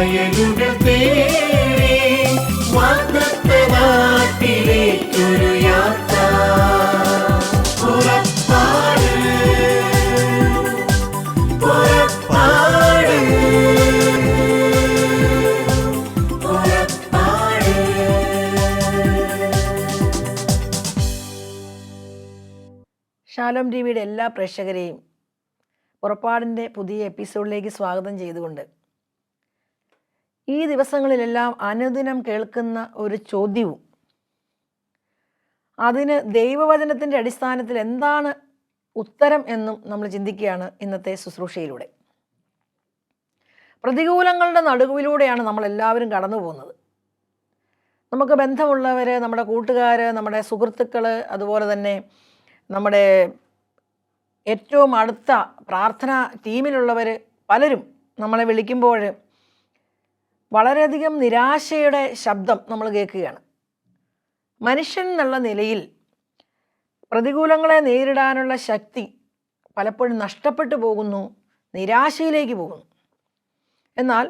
വയലുകൾ തേടി വാഗ്ദത്ത നാട്ടിലേക്കൊരു യാത്ര. പുറപ്പാട് പുറപ്പാട് പുറപ്പാട്. ഷാലോം ടിവിയുടെ എല്ലാ പ്രേക്ഷകരെയും പുറപ്പാടിൻ്റെ പുതിയ എപ്പിസോഡിലേക്ക് സ്വാഗതം ചെയ്തുകൊണ്ട് ഈ ദിവസങ്ങളിലെല്ലാം അനുദിനം കേൾക്കുന്ന ഒരു ചോദ്യവും അതിന് ദൈവവചനത്തിൻ്റെ അടിസ്ഥാനത്തിൽ എന്താണ് ഉത്തരം എന്നും നമ്മൾ ചിന്തിക്കുകയാണ് ഇന്നത്തെ ശുശ്രൂഷയിലൂടെ. പ്രതികൂലങ്ങളുടെ നടുവിലൂടെയാണ് നമ്മളെല്ലാവരും കടന്നു പോകുന്നത്. നമുക്ക് ബന്ധമുള്ളവർ, നമ്മുടെ കൂട്ടുകാർ, നമ്മുടെ സുഹൃത്തുക്കൾ, അതുപോലെ തന്നെ നമ്മുടെ ഏറ്റവും അടുത്ത പ്രാർത്ഥന ടീമിലുള്ളവർ പലരും നമ്മളെ വിളിക്കുമ്പോൾ വളരെയധികം നിരാശയുടെ ശബ്ദം നമ്മൾ കേൾക്കുകയാണ്. മനുഷ്യൻ എന്നുള്ള നിലയിൽ പ്രതികൂലങ്ങളെ നേരിടാനുള്ള ശക്തി പലപ്പോഴും നഷ്ടപ്പെട്ടു പോകുന്നു, നിരാശയിലേക്ക് പോകുന്നു. എന്നാൽ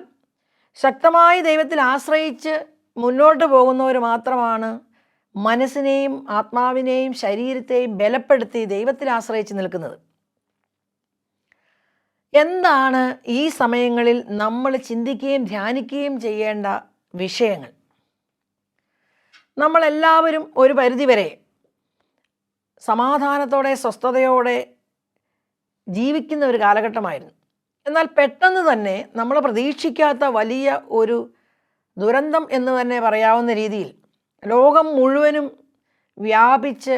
ശക്തമായി ദൈവത്തിൽ ആശ്രയിച്ച് മുന്നോട്ട് പോകുന്നവർ മാത്രമാണ് മനസ്സിനെയും ആത്മാവിനെയും ശരീരത്തെയും ബലപ്പെടുത്തി ദൈവത്തിൽ ആശ്രയിച്ച് നിൽക്കുന്നത്. എന്താണ് ഈ സമയങ്ങളിൽ നമ്മൾ ചിന്തിക്കുകയും ധ്യാനിക്കുകയും ചെയ്യേണ്ട വിഷയങ്ങൾ? നമ്മളെല്ലാവരും ഒരു പരിധിവരെ സമാധാനത്തോടെ സ്വസ്ഥതയോടെ ജീവിക്കുന്ന ഒരു കാലഘട്ടമായിരുന്നു. എന്നാൽ പെട്ടെന്ന് തന്നെ നമ്മൾ പ്രതീക്ഷിക്കാത്ത വലിയ ഒരു ദുരന്തം എന്ന് തന്നെ പറയാവുന്ന രീതിയിൽ ലോകം മുഴുവനും വ്യാപിച്ച്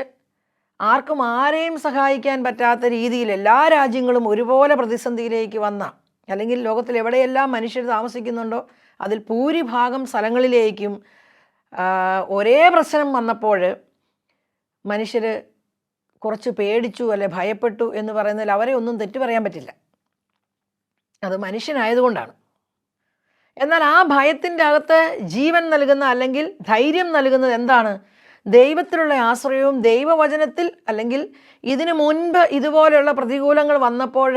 ആർക്കും ആരെയും സഹായിക്കാൻ പറ്റാത്ത രീതിയിൽ എല്ലാ രാജ്യങ്ങളും ഒരുപോലെ പ്രതിസന്ധിയിലേക്ക് വന്ന, അല്ലെങ്കിൽ ലോകത്തിൽ എവിടെയെല്ലാം മനുഷ്യർ താമസിക്കുന്നുണ്ടോ അതിൽ ഭൂരിഭാഗം സ്ഥലങ്ങളിലേക്കും ഒരേ പ്രശ്നം വന്നപ്പോൾ മനുഷ്യർ കുറച്ച് പേടിച്ചു, അല്ലെ ഭയപ്പെട്ടു എന്ന് പറയുന്നതിൽ അവരെ ഒന്നും തെറ്റു പറയാൻ പറ്റില്ല. അത് മനുഷ്യനായതുകൊണ്ടാണ്. എന്നാൽ ആ ഭയത്തിൻ്റെ അകത്ത് ജീവൻ നൽകുന്ന അല്ലെങ്കിൽ ധൈര്യം നൽകുന്നത് എന്താണ്? ദൈവത്തിലുള്ള ആശ്രയവും ദൈവവചനത്തിൽ, അല്ലെങ്കിൽ ഇതിനു മുൻപ് ഇതുപോലെയുള്ള പ്രതികൂലങ്ങൾ വന്നപ്പോൾ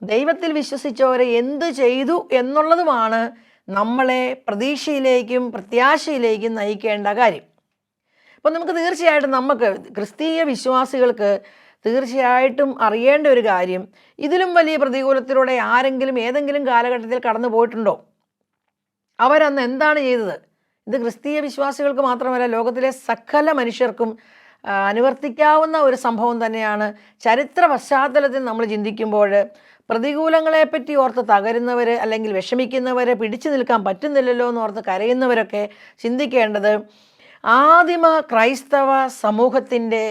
ദൈവത്തിൽ വിശ്വസിച്ചവരെ എന്തു ചെയ്തു എന്നുള്ളതുമാണ് നമ്മളെ പ്രതീക്ഷയിലേക്കും പ്രത്യാശയിലേക്കും നയിക്കേണ്ട കാര്യം. അപ്പം നമുക്ക് തീർച്ചയായിട്ടും ക്രിസ്തീയ വിശ്വാസികൾക്ക് തീർച്ചയായിട്ടും അറിയേണ്ട ഒരു കാര്യം, ഇതിലും വലിയ പ്രതികൂലത്തിലൂടെ ആരെങ്കിലും ഏതെങ്കിലും കാലഘട്ടത്തിൽ കടന്നു പോയിട്ടുണ്ടോ? അവരന്ന് എന്താണ് ചെയ്തത്? ഇത് ക്രിസ്തീയ വിശ്വാസികൾക്ക് മാത്രമല്ല, ലോകത്തിലെ സകല മനുഷ്യർക്കും അനുവർത്തിക്കാവുന്ന ഒരു സംഭവം തന്നെയാണ്. ചരിത്ര പശ്ചാത്തലത്തിൽ നമ്മൾ ചിന്തിക്കുമ്പോൾ പ്രതികൂലങ്ങളെപ്പറ്റി ഓർത്ത് തകരുന്നവർ, അല്ലെങ്കിൽ വിഷമിക്കുന്നവർ, പിടിച്ചു നിൽക്കാൻ പറ്റുന്നില്ലല്ലോ എന്ന് ഓർത്ത് കരയുന്നവരൊക്കെ ചിന്തിക്കേണ്ടത് ആദിമ ക്രൈസ്തവ സമൂഹത്തിൻ്റെ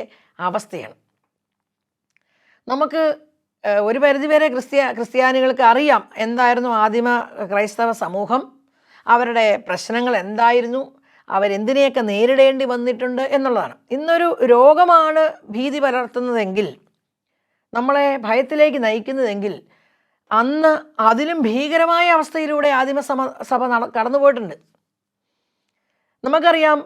അവസ്ഥയാണ്. നമുക്ക് ഒരു പരിധിവരെ ക്രിസ്ത്യാനികൾക്ക് അറിയാം എന്തായിരുന്നു ആദിമ ക്രൈസ്തവ സമൂഹം, അവരുടെ പ്രശ്നങ്ങൾ എന്തായിരുന്നു, അവരെന്തിനെയൊക്കെ നേരിടേണ്ടി വന്നിട്ടുണ്ട് എന്നുള്ളതാണ്. ഇന്നൊരു രോഗമാണ് ഭീതി പലർത്തുന്നതെങ്കിൽ, നമ്മളെ ഭയത്തിലേക്ക് നയിക്കുന്നതെങ്കിൽ, അന്ന് അതിലും ഭീകരമായ അവസ്ഥയിലൂടെ സഭ കടന്നുപോയിട്ടുണ്ട്. നമുക്കറിയാം,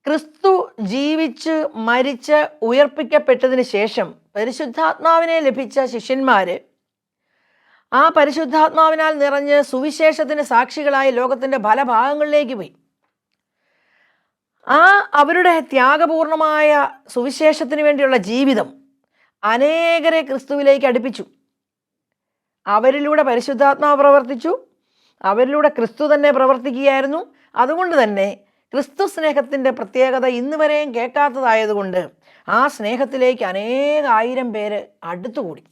ക്രിസ്തു ജീവിച്ച് മരിച്ച് ഉയർപ്പിക്കപ്പെട്ടതിന് ശേഷം പരിശുദ്ധാത്മാവിനെ ലഭിച്ച ശിഷ്യന്മാർ ആ പരിശുദ്ധാത്മാവിനാൽ നിറഞ്ഞ് സുവിശേഷത്തിന് സാക്ഷികളായി ലോകത്തിൻ്റെ പല ഭാഗങ്ങളിലേക്ക് പോയി. അവരുടെ ത്യാഗപൂർണമായ സുവിശേഷത്തിന് വേണ്ടിയുള്ള ജീവിതം അനേകരെ ക്രിസ്തുവിലേക്ക് അടുപ്പിച്ചു. അവരിലൂടെ പരിശുദ്ധാത്മാവ് പ്രവർത്തിച്ചു, അവരിലൂടെ ക്രിസ്തു തന്നെ പ്രവർത്തിക്കുകയായിരുന്നു. അതുകൊണ്ട് തന്നെ ക്രിസ്തു സ്നേഹത്തിൻ്റെ പ്രത്യേകത ഇന്ന് വരെയും കേൾക്കാത്തതായതുകൊണ്ട് ആ സ്നേഹത്തിലേക്ക് അനേകായിരം പേര് അടുത്തുകൂടി.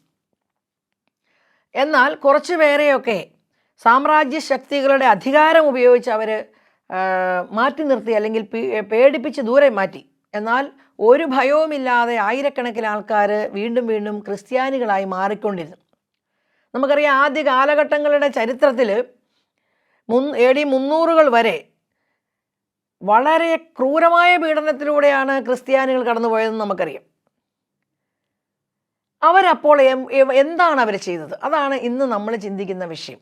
എന്നാൽ കുറച്ച് പേരെയൊക്കെ സാമ്രാജ്യ ശക്തികളുടെ അധികാരം ഉപയോഗിച്ച് അവർ മാറ്റി നിർത്തി, അല്ലെങ്കിൽ പേടിപ്പിച്ച് ദൂരെ മാറ്റി. എന്നാൽ ഒരു ഭയവുമില്ലാതെ ആയിരക്കണക്കിന് ആൾക്കാർ വീണ്ടും വീണ്ടും ക്രിസ്ത്യാനികളായി മാറിക്കൊണ്ടിരുന്നു. നമുക്കറിയാം, ആദ്യ കാലഘട്ടങ്ങളുടെ ചരിത്രത്തിൽ AD 300 വരെ വളരെ ക്രൂരമായ പീഡനത്തിലൂടെയാണ് ക്രിസ്ത്യാനികൾ കടന്നുപോയതെന്ന് നമുക്കറിയാം. അവരപ്പോൾ എന്താണ് അവർ ചെയ്തത്? അതാണ് ഇന്ന് നമ്മൾ ചിന്തിക്കുന്ന വിഷയം.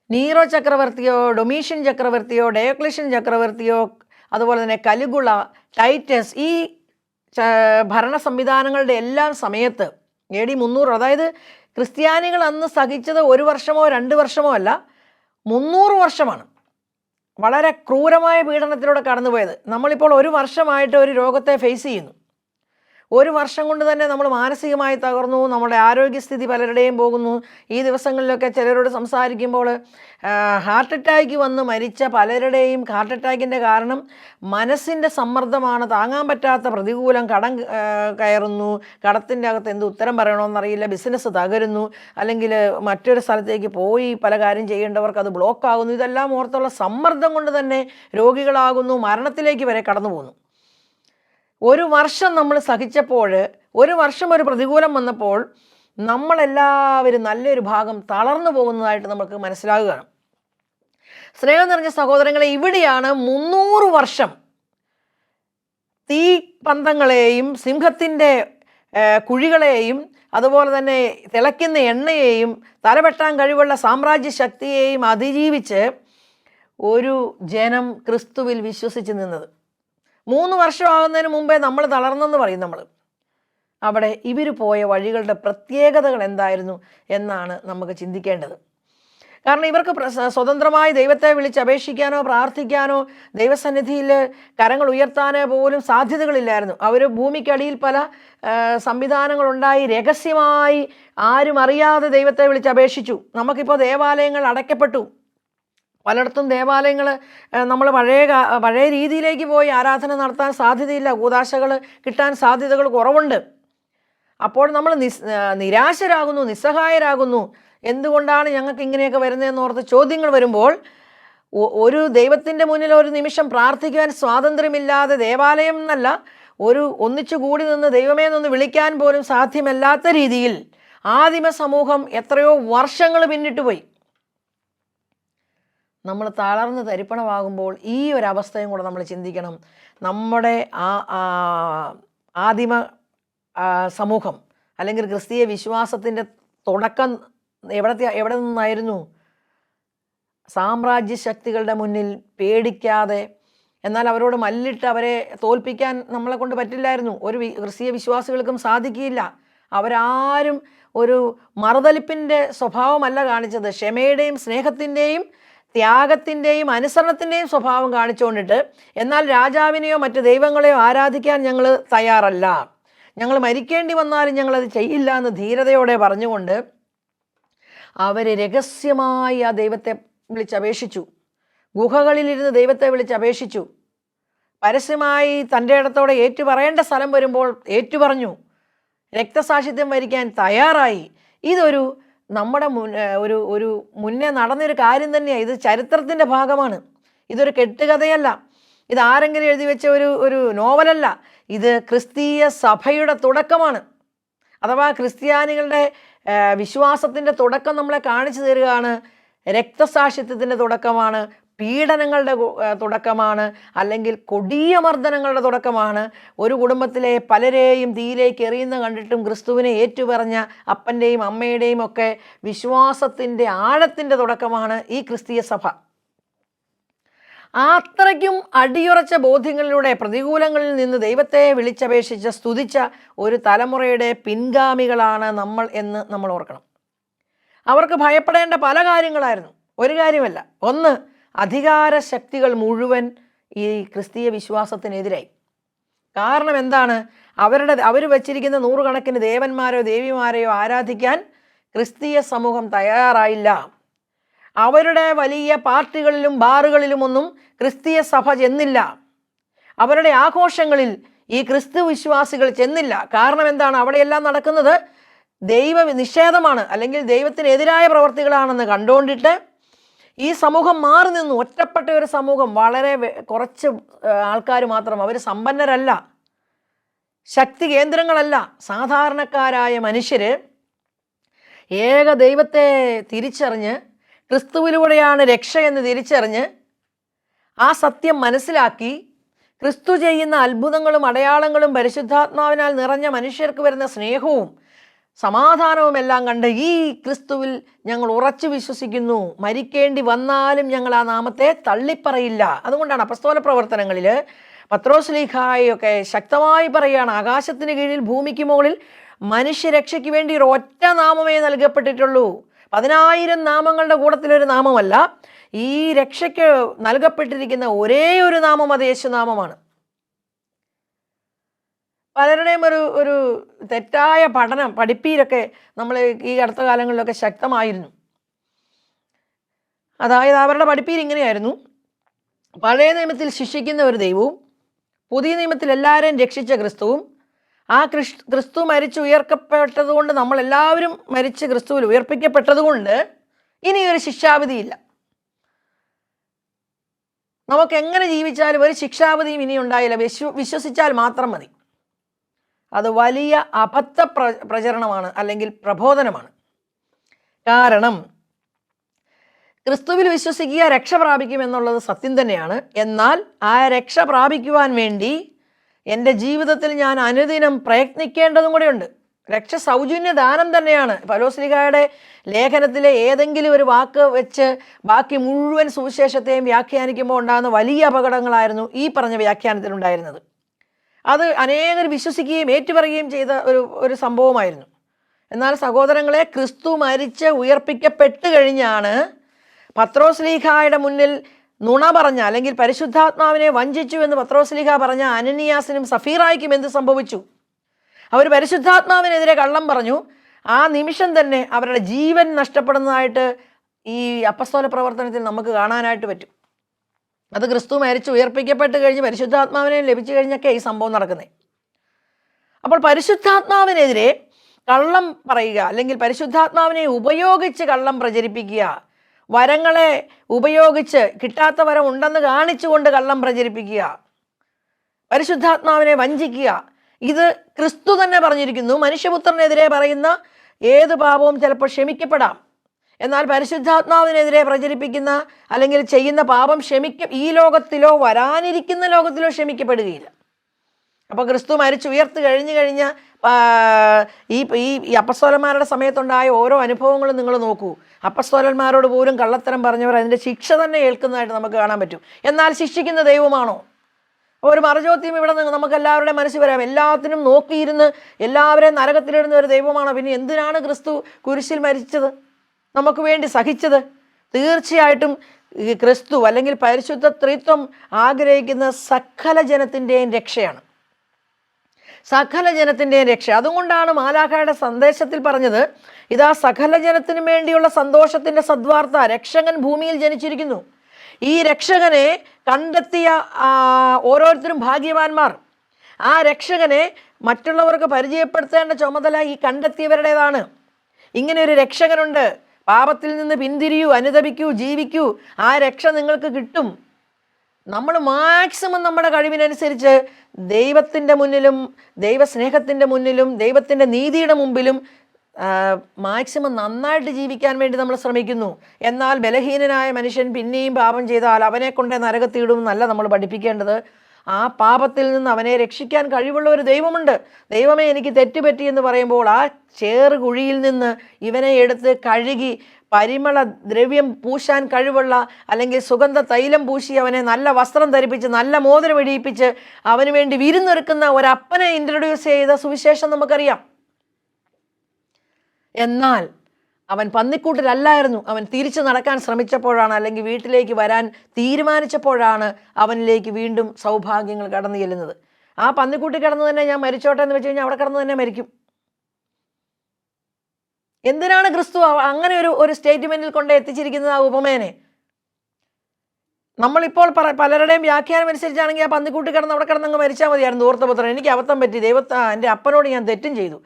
നീറോ ചക്രവർത്തിയോ, ഡൊമീഷ്യൻ ചക്രവർത്തിയോ, ഡയോക്ലീഷ്യൻ ചക്രവർത്തിയോ, അതുപോലെ തന്നെ കലിഗുള, ടൈറ്റസ്, ഈ ഭരണ സംവിധാനങ്ങളുടെ എല്ലാം സമയത്ത് AD 300, അതായത് ക്രിസ്ത്യാനികൾ അന്ന് സഹിച്ചത് 1 വർഷമോ 2 വർഷമോ അല്ല, 300 വർഷമാണ് വളരെ ക്രൂരമായ പീഡനത്തിലൂടെ കടന്നുപോയത്. നമ്മളിപ്പോൾ 1 വർഷമായിട്ട് ഒരു രോഗത്തെ ഫേസ് ചെയ്യുന്നു. 1 വർഷം കൊണ്ട് തന്നെ നമ്മൾ മാനസികമായി തകർന്നു. നമ്മുടെ ആരോഗ്യസ്ഥിതി പലരുടെയും പോകുന്നു. ഈ ദിവസങ്ങളിലൊക്കെ ചിലരോട് സംസാരിക്കുമ്പോൾ ഹാർട്ട് അറ്റാക്ക് വന്ന് മരിച്ച പലരുടെയും ഹാർട്ട് അറ്റാക്കിൻ്റെ കാരണം മനസ്സിൻ്റെ സമ്മർദ്ദമാണ്. താങ്ങാൻ പറ്റാത്ത പ്രതികൂലം, കടം കയറുന്നു, കടത്തിൻ്റെ അകത്ത് എന്ത് ഉത്തരം പറയണമെന്നറിയില്ല, ബിസിനസ് തകരുന്നു, അല്ലെങ്കിൽ മറ്റൊരു സ്ഥലത്തേക്ക് പോയി പല കാര്യം ചെയ്യേണ്ടവർക്ക് അത് ബ്ലോക്കാകുന്നു. ഇതെല്ലാം ഓർത്തുള്ള സമ്മർദ്ദം കൊണ്ട് തന്നെ രോഗികളാകുന്നു, മരണത്തിലേക്ക് വരെ കടന്നു പോകുന്നു. 1 വർഷം നമ്മൾ സഹിച്ചപ്പോൾ, 1 വർഷം ഒരു പ്രതികൂലം വന്നപ്പോൾ നമ്മളെല്ലാവരും നല്ലൊരു ഭാഗം തളർന്നു പോകുന്നതായിട്ട് നമുക്ക് മനസ്സിലാകുകയാണ്. സ്നേഹം നിറഞ്ഞ സഹോദരങ്ങളെ, ഇവിടെയാണ് 300 വർഷം തീപന്തങ്ങളെയും സിംഹത്തിൻ്റെ കുഴികളെയും അതുപോലെ തന്നെ തിളയ്ക്കുന്ന എണ്ണയെയും തലവെട്ടാൻ കഴിവുള്ള സാമ്രാജ്യ ശക്തിയെയും അതിജീവിച്ച് ഒരു ജനം ക്രിസ്തുവിൽ വിശ്വസിച്ച് നിന്നത്. 3 വർഷമാകുന്നതിന് മുമ്പേ നമ്മൾ തളർന്നെന്ന് പറയും. നമ്മൾ അവിടെ ഇവർ പോയ വഴികളുടെ പ്രത്യേകതകൾ എന്തായിരുന്നു എന്നാണ് നമുക്ക് ചിന്തിക്കേണ്ടത്. കാരണം ഇവർക്ക് സ്വതന്ത്രമായി ദൈവത്തെ വിളിച്ചപേക്ഷിക്കാനോ പ്രാർത്ഥിക്കാനോ ദൈവസന്നിധിയിൽ കരങ്ങൾ ഉയർത്താനോ പോലും സാധ്യതകളില്ലായിരുന്നു. അവർ ഭൂമിക്കടിയിൽ പല സംവിധാനങ്ങളുണ്ടായി രഹസ്യമായി ആരും അറിയാതെ ദൈവത്തെ വിളിച്ചപേക്ഷിച്ചു. നമുക്കിപ്പോൾ ദേവാലയങ്ങൾ അടയ്ക്കപ്പെട്ടു. പലയിടത്തും ദേവാലയങ്ങൾ നമ്മൾ പഴയ രീതിയിലേക്ക് പോയി ആരാധന നടത്താൻ സാധ്യതയില്ല. കൂദാശകൾ കിട്ടാൻ സാധ്യതകൾ കുറവുണ്ട്. അപ്പോൾ നമ്മൾ നിരാശരാകുന്നു, നിസ്സഹായരാകുന്നു. എന്തുകൊണ്ടാണ് ഞങ്ങൾക്ക് ഇങ്ങനെയൊക്കെ വരുന്നതെന്ന് ഓർത്ത് ചോദ്യങ്ങൾ വരുമ്പോൾ ഒരു ദൈവത്തിൻ്റെ മുന്നിൽ ഒരു നിമിഷം പ്രാർത്ഥിക്കുവാൻ സ്വാതന്ത്ര്യമില്ലാതെ, ദേവാലയം എന്നല്ല, ഒന്നിച്ചു കൂടി നിന്ന് ദൈവമേ എന്നൊന്ന് വിളിക്കാൻ പോലും സാധ്യമല്ലാത്ത രീതിയിൽ ആദിമ സമൂഹം എത്രയോ വർഷങ്ങൾ പിന്നിട്ട് പോയി. നമ്മൾ തളർന്ന് തരിപ്പണമാകുമ്പോൾ ഈ ഒരവസ്ഥയും കൂടെ നമ്മൾ ചിന്തിക്കണം. നമ്മുടെ ആദിമ സമൂഹം അല്ലെങ്കിൽ ക്രിസ്തീയ വിശ്വാസത്തിൻ്റെ തുടക്കം എവിടെ നിന്നായിരുന്നു? സാമ്രാജ്യ ശക്തികളുടെ മുന്നിൽ പേടിക്കാതെ, എന്നാൽ അവരോട് മല്ലിട്ട് അവരെ തോൽപ്പിക്കാൻ നമ്മളെ കൊണ്ട് പറ്റില്ലായിരുന്നു. ഒരു ക്രിസ്തീയ വിശ്വാസികൾക്കും സാധിക്കില്ല. അവരാരും ഒരു മറുതലിപ്പിൻ്റെ സ്വഭാവമല്ല കാണിച്ചത്. ക്ഷമയുടെയും സ്നേഹത്തിൻ്റെയും ത്യാഗത്തിൻ്റെയും അനുസരണത്തിൻ്റെയും സ്വഭാവം കാണിച്ചുകൊണ്ടിട്ട്, എന്നാൽ രാജാവിനെയോ മറ്റ് ദൈവങ്ങളെയോ ആരാധിക്കാൻ ഞങ്ങൾ തയ്യാറല്ല, ഞങ്ങൾ മരിക്കേണ്ടി വന്നാലും ഞങ്ങളത് ചെയ്യില്ല എന്ന് ധീരതയോടെ പറഞ്ഞുകൊണ്ട് അവർ രഹസ്യമായി ആ ദൈവത്തെ വിളിച്ചപേക്ഷിച്ചു. ഗുഹകളിലിരുന്ന് ദൈവത്തെ വിളിച്ചപേക്ഷിച്ചു. പരസ്യമായി തൻ്റെ ഇടത്തോടെ ഏറ്റുപറയേണ്ട സ്ഥലം വരുമ്പോൾ ഏറ്റുപറഞ്ഞു. രക്തസാക്ഷിത്വം വരിക്കാൻ തയ്യാറായി. ഇതൊരു നമ്മുടെ ഒരു മുന്നേ നടന്നൊരു കാര്യം തന്നെയാണ്. ഇത് ചരിത്രത്തിൻ്റെ ഭാഗമാണ്. ഇതൊരു കെട്ടുകഥയല്ല. ഇത് ആരെങ്കിലും എഴുതി വെച്ച ഒരു നോവലല്ല. ഇത് ക്രിസ്തീയ സഭയുടെ തുടക്കമാണ്. അഥവാ ക്രിസ്ത്യാനികളുടെ വിശ്വാസത്തിൻ്റെ തുടക്കം നമ്മളെ കാണിച്ചു തരികയാണ്. രക്തസാക്ഷിത്വത്തിൻ്റെ തുടക്കമാണ്, പീഡനങ്ങളുടെ തുടക്കമാണ്, അല്ലെങ്കിൽ കൊടിയ മർദ്ദനങ്ങളുടെ തുടക്കമാണ്. ഒരു കുടുംബത്തിലെ പലരെയും തീയിലേക്ക് എറിയുന്ന കണ്ടിട്ടും ക്രിസ്തുവിനെ ഏറ്റുപറഞ്ഞ അപ്പൻ്റെയും അമ്മയുടെയും ഒക്കെ വിശ്വാസത്തിൻ്റെ ആഴത്തിൻ്റെ തുടക്കമാണ് ഈ ക്രിസ്തീയ സഭ. അത്രയ്ക്കും അടിയുറച്ച ബോധ്യങ്ങളിലൂടെ പ്രതികൂലങ്ങളിൽ നിന്ന് ദൈവത്തെ വിളിച്ചപേക്ഷിച്ച് സ്തുതിച്ച ഒരു തലമുറയുടെ പിൻഗാമികളാണ് നമ്മൾ എന്ന് നമ്മൾ ഓർക്കണം. അവർക്ക് ഭയപ്പെടേണ്ട പല കാര്യങ്ങളായിരുന്നു. ഒരു കാര്യമല്ല, ഒന്ന്, അധികാര ശക്തികൾ മുഴുവൻ ഈ ക്രിസ്തീയ വിശ്വാസത്തിനെതിരായി. കാരണം എന്താണ്? അവർ വച്ചിരിക്കുന്ന 100 കണക്കിന് ദേവന്മാരോ ദേവിമാരെയോ ആരാധിക്കാൻ ക്രിസ്തീയ സമൂഹം തയ്യാറായില്ല. അവരുടെ വലിയ പാർട്ടികളിലും ബാറുകളിലുമൊന്നും ക്രിസ്തീയ സഭ ചെന്നില്ല. അവരുടെ ആഘോഷങ്ങളിൽ ഈ ക്രിസ്തു വിശ്വാസികൾ ചെന്നില്ല. കാരണം എന്താണ്? അവിടെയെല്ലാം നടക്കുന്നത് ദൈവ നിഷേധമാണ്, അല്ലെങ്കിൽ ദൈവത്തിനെതിരായ പ്രവർത്തികളാണെന്ന് കണ്ടുകൊണ്ടിട്ട് ഈ സമൂഹം മാറി നിന്നു. ഒറ്റപ്പെട്ട ഒരു സമൂഹം, വളരെ കുറച്ച് ആൾക്കാർ മാത്രം. അവർ സമ്പന്നരല്ല, ശക്തി കേന്ദ്രങ്ങളല്ല, സാധാരണക്കാരായ മനുഷ്യർ ഏക ദൈവത്തെ തിരിച്ചറിഞ്ഞ് ക്രിസ്തുവിലൂടെയാണ് രക്ഷ എന്ന് തിരിച്ചറിഞ്ഞ് ആ സത്യം മനസ്സിലാക്കി ക്രിസ്തു ചെയ്യുന്ന അത്ഭുതങ്ങളും അടയാളങ്ങളും പരിശുദ്ധാത്മാവിനാൽ നിറഞ്ഞ മനുഷ്യർക്ക് വരുന്ന സ്നേഹവും സമാധാനവും എല്ലാം കണ്ട് ഈ ക്രിസ്തുവിൽ ഞങ്ങൾ ഉറച്ചു വിശ്വസിക്കുന്നു, മരിക്കേണ്ടി വന്നാലും ഞങ്ങൾ ആ നാമത്തെ തള്ളിപ്പറയില്ല. അതുകൊണ്ടാണ് അപ്പസ്തോല പ്രവർത്തനങ്ങളിൽ പത്രോസ്ലീഹായൊക്കെ ശക്തമായി പറയുകയാണ്, ആകാശത്തിന് കീഴിൽ ഭൂമിക്ക് മുകളിൽ മനുഷ്യരക്ഷയ്ക്ക് വേണ്ടി ഒരൊറ്റ നാമമേ നൽകപ്പെട്ടിട്ടുള്ളൂ. 10,000 നാമങ്ങളുടെ കൂട്ടത്തിലൊരു നാമമല്ല. ഈ രക്ഷയ്ക്ക് നൽകപ്പെട്ടിരിക്കുന്ന ഒരേ ഒരു നാമം അത് യേശുനാമമാണ്. പലരുടെയും ഒരു തെറ്റായ പഠിപ്പീരൊക്കെ നമ്മൾ ഈ അടുത്ത കാലങ്ങളിലൊക്കെ ശക്തമായിരുന്നു. അതായത് അവരുടെ പഠിപ്പീര് ഇങ്ങനെയായിരുന്നു: പഴയ നിയമത്തിൽ ശിക്ഷിക്കുന്ന ഒരു ദൈവവും പുതിയ നിയമത്തിൽ എല്ലാവരെയും രക്ഷിച്ച ക്രിസ്തുവും, ആ ക്രിസ്തു മരിച്ച് ഉയർക്കപ്പെട്ടതുകൊണ്ട് നമ്മളെല്ലാവരും മരിച്ച് ക്രിസ്തുവിൽ ഉയർപ്പിക്കപ്പെട്ടതുകൊണ്ട് ഇനിയൊരു ശിക്ഷാവിധിയില്ല. നമുക്ക് എങ്ങനെ ജീവിച്ചാലും ഒരു ശിക്ഷാവിധിയും ഇനി ഉണ്ടായില്ല, വിശ്വസിച്ചാൽ മാത്രം മതി. അത് വലിയ അബദ്ധ പ്രചരണമാണ്, അല്ലെങ്കിൽ പ്രബോധനമാണ്. കാരണം ക്രിസ്തുവിൽ വിശ്വസിക്കുക രക്ഷ പ്രാപിക്കും എന്നുള്ളത് സത്യം തന്നെയാണ്. എന്നാൽ ആ രക്ഷ പ്രാപിക്കുവാൻ വേണ്ടി എൻ്റെ ജീവിതത്തിൽ ഞാൻ അനുദിനം പ്രയത്നിക്കേണ്ടതും കൂടെയുണ്ട്. രക്ഷ സൗജന്യ ദാനം തന്നെയാണ്. പൗലോസ്ലീഹായുടെ ലേഖനത്തിലെ ഏതെങ്കിലും ഒരു വാക്ക് വെച്ച് ബാക്കി മുഴുവൻ സുവിശേഷത്തെയും വ്യാഖ്യാനിക്കുമ്പോൾ ഉണ്ടാകുന്ന വലിയ അപകടങ്ങളായിരുന്നു ഈ പറഞ്ഞ വ്യാഖ്യാനത്തിലുണ്ടായിരുന്നത്. അത് അനേകർ വിശ്വസിക്കുകയും ഏറ്റുപറയുകയും ചെയ്ത ഒരു സംഭവമായിരുന്നു. എന്നാൽ സഹോദരങ്ങളെ, ക്രിസ്തു മരിച്ച് ഉയർപ്പിക്കപ്പെട്ട് കഴിഞ്ഞാണ് പത്രോസ്ലീഹായുടെ മുന്നിൽ നുണ പറഞ്ഞ, അല്ലെങ്കിൽ പരിശുദ്ധാത്മാവിനെ വഞ്ചിച്ചു എന്ന് പത്രോസ്ലീഹ പറഞ്ഞ അനനിയാസിനും സഫീറായ്ക്കും എന്ത് സംഭവിച്ചു? അവർ പരിശുദ്ധാത്മാവിനെതിരെ കള്ളം പറഞ്ഞു. ആ നിമിഷം തന്നെ അവരുടെ ജീവൻ നഷ്ടപ്പെടുന്നതായിട്ട് ഈ അപ്പസ്തോല പ്രവർത്തനത്തിൽ നമുക്ക് കാണാനായിട്ട് പറ്റും. അത് ക്രിസ്തു മരിച്ച് ഉയർപ്പിക്കപ്പെട്ട് കഴിഞ്ഞ് പരിശുദ്ധാത്മാവിനെ ലഭിച്ചു കഴിഞ്ഞൊക്കെ ഈ സംഭവം നടക്കുന്നത്. അപ്പോൾ പരിശുദ്ധാത്മാവിനെതിരെ കള്ളം പറയുക, അല്ലെങ്കിൽ പരിശുദ്ധാത്മാവിനെ ഉപയോഗിച്ച് കള്ളം പ്രചരിപ്പിക്കുക, വരങ്ങളെ ഉപയോഗിച്ച് കിട്ടാത്ത വരം ഉണ്ടെന്ന് കാണിച്ചുകൊണ്ട് കള്ളം പ്രചരിപ്പിക്കുക, പരിശുദ്ധാത്മാവിനെ വഞ്ചിക്കുക, ഇത് ക്രിസ്തു തന്നെ പറഞ്ഞിരിക്കുന്നു. മനുഷ്യപുത്രനെതിരെ പറയുന്ന ഏത് പാപവും ചിലപ്പോൾ ക്ഷമിക്കപ്പെടാം, എന്നാൽ പരിശുദ്ധാത്മാവിനെതിരെ പ്രചരിപ്പിക്കുന്ന അല്ലെങ്കിൽ ചെയ്യുന്ന പാപം ഈ ലോകത്തിലോ വരാനിരിക്കുന്ന ലോകത്തിലോ ക്ഷമിക്കപ്പെടുകയില്ല. അപ്പോൾ ക്രിസ്തു മരിച്ച് ഉയർത്ത് കഴിഞ്ഞ ഈ അപ്പസ്തോലന്മാരുടെ സമയത്തുണ്ടായ ഓരോ അനുഭവങ്ങളും നിങ്ങൾ നോക്കൂ. അപ്പസ്തോലന്മാരോട് പോലും കള്ളത്തരം പറഞ്ഞവർ അതിൻ്റെ ശിക്ഷ തന്നെ ഏൽക്കുന്നതായിട്ട് നമുക്ക് കാണാൻ പറ്റും. എന്നാൽ ശിക്ഷിക്കുന്ന ദൈവമാണോ? ഒരു മറുചോദ്യം ഇവിടെ നമുക്ക് എല്ലാവരുടെയും മനസ്സിൽ വരാം. എല്ലാത്തിനും നോക്കിയിരുന്ന് എല്ലാവരെയും നരകത്തിലിടുന്ന ഒരു ദൈവമാണോ? പിന്നെ എന്തിനാണ് ക്രിസ്തു കുരിശിൽ മരിച്ചത്, നമുക്ക് വേണ്ടി സഹിച്ചത്? തീർച്ചയായിട്ടും ഈ ക്രിസ്തു അല്ലെങ്കിൽ പരിശുദ്ധ ത്രിത്വം ആഗ്രഹിക്കുന്ന സകല ജനത്തിൻ്റെയും രക്ഷയാണ്, സകല ജനത്തിൻ്റെയും രക്ഷ. അതുകൊണ്ടാണ് മാലാഖയുടെ സന്ദേശത്തിൽ പറഞ്ഞത്, ഇതാ സകല ജനത്തിനും വേണ്ടിയുള്ള സന്തോഷത്തിൻ്റെ സദ്വാർത്ത, രക്ഷകൻ ഭൂമിയിൽ ജനിച്ചിരിക്കുന്നു. ഈ രക്ഷകനെ കണ്ടെത്തിയ ഓരോരുത്തരും ഭാഗ്യവാന്മാർ. ആ രക്ഷകനെ മറ്റുള്ളവർക്ക് പരിചയപ്പെടുത്തേണ്ട ചുമതല ഈ കണ്ടെത്തിയവരുടേതാണ്. ഇങ്ങനെ ഒരു രക്ഷകനുണ്ട്, പാപത്തിൽ നിന്ന് പിന്തിരിയൂ, അനുതപിക്കൂ, ജീവിക്കൂ, ആ രക്ഷ നിങ്ങൾക്ക് കിട്ടും. നമ്മൾ മാക്സിമം നമ്മുടെ കഴിവിനനുസരിച്ച് ദൈവത്തിൻ്റെ മുന്നിലും ദൈവസ്നേഹത്തിൻ്റെ മുന്നിലും ദൈവത്തിൻ്റെ നീതിയുടെ മുമ്പിലും മാക്സിമം നന്നായിട്ട് ജീവിക്കാൻ വേണ്ടി നമ്മൾ ശ്രമിക്കുന്നു. എന്നാൽ ബലഹീനനായ മനുഷ്യൻ പിന്നെയും പാപം ചെയ്താൽ അവനെ കൊണ്ട് നരകത്തിയിടുമെന്നല്ല നമ്മൾ പഠിപ്പിക്കേണ്ടത്. ആ പാപത്തിൽ നിന്ന് അവനെ രക്ഷിക്കാൻ കഴിവുള്ള ഒരു ദൈവമുണ്ട്. ദൈവമേ എനിക്ക് തെറ്റുപറ്റി എന്ന് പറയുമ്പോൾ ആ ചേറുകുഴിയിൽ നിന്ന് ഇവനെ എടുത്ത് കഴുകി പരിമള ദ്രവ്യം പൂശാൻ കഴിവുള്ള, അല്ലെങ്കിൽ സുഗന്ധ തൈലം പൂശി അവനെ നല്ല വസ്ത്രം ധരിപ്പിച്ച് നല്ല മോതിരം ഇടിയിപ്പിച്ച് അവന് വേണ്ടി വിരുന്നൊരുക്കുന്ന ഒരപ്പനെ ഇൻട്രൊഡ്യൂസ് ചെയ്ത സുവിശേഷം നമുക്കറിയാം. എന്നാൽ അവൻ പന്നിക്കൂട്ടിലല്ലായിരുന്നു. അവൻ തിരിച്ചു നടക്കാൻ ശ്രമിച്ചപ്പോഴാണ്, അല്ലെങ്കിൽ വീട്ടിലേക്ക് വരാൻ തീരുമാനിച്ചപ്പോഴാണ് അവനിലേക്ക് വീണ്ടും സൗഭാഗ്യങ്ങൾ കടന്നു ചെല്ലുന്നത്. ആ പന്നിക്കൂട്ടി കിടന്ന് തന്നെ ഞാൻ മരിച്ചോട്ടെ എന്ന് വെച്ച് കഴിഞ്ഞാൽ അവിടെ കിടന്ന് തന്നെ മരിക്കും. എന്തിനാണ് ക്രിസ്തു അങ്ങനെ ഒരു സ്റ്റേറ്റ്മെന്റിൽ കൊണ്ട് എത്തിച്ചിരിക്കുന്നത് ആ ഉപമേനെ? നമ്മളിപ്പോൾ പലരുടെയും വ്യാഖ്യാനം അനുസരിച്ചാണെങ്കിൽ ആ പന്നിക്കൂട്ടി കിടന്ന് അവിടെ കിടന്നങ്ങ് മരിച്ചാൽ മതിയായിരുന്നു. ധൂർത്തപുത്രൻ, എനിക്ക് അബദ്ധം പറ്റി, എൻ്റെ അപ്പനോട് ഞാൻ തെറ്റും ചെയ്തു,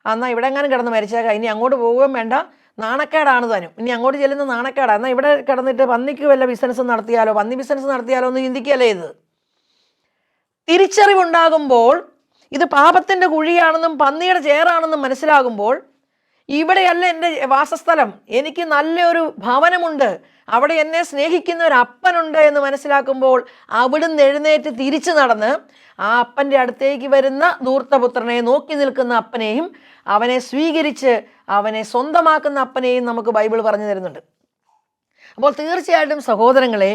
എന്നാൽ ഇവിടെ എങ്ങാനും കിടന്ന് മരിച്ചേക്കാം, ഇനി അങ്ങോട്ട് പോവുകയും വേണ്ട, നാണക്കേടാണ് താനും, ഇനി അങ്ങോട്ട് ചെല്ലുന്ന നാണക്കേടാണ്, എന്നാൽ ഇവിടെ കിടന്നിട്ട് പന്നിക്ക് വല്ല ബിസിനസ് നടത്തിയാലോ, പന്നി ബിസിനസ് നടത്തിയാലോ എന്ന് ചിന്തിക്കുകയല്ലേ ഇത്. തിരിച്ചറിവുണ്ടാകുമ്പോൾ ഇത് പാപത്തിൻ്റെ കുഴിയാണെന്നും പന്നിയുടെ ചേറാണെന്നും മനസ്സിലാകുമ്പോൾ, ഇവിടെയല്ല എൻ്റെ വാസസ്ഥലം, എനിക്ക് നല്ലൊരു ഭവനമുണ്ട്, അവിടെ എന്നെ സ്നേഹിക്കുന്ന ഒരു അപ്പനുണ്ട് എന്ന് മനസ്സിലാക്കുമ്പോൾ അവിടുന്ന് എഴുന്നേറ്റ് തിരിച്ചു നടന്ന് ആ അപ്പൻ്റെ അടുത്തേക്ക് വരുന്ന ധൂർത്തപുത്രനെ നോക്കി നിൽക്കുന്ന അപ്പനെയും അവനെ സ്വീകരിച്ച് അവനെ സ്വന്തമാക്കുന്ന അപ്പനെയും നമുക്ക് ബൈബിൾ പറഞ്ഞു തരുന്നുണ്ട്. അപ്പോൾ തീർച്ചയായിട്ടും സഹോദരങ്ങളെ,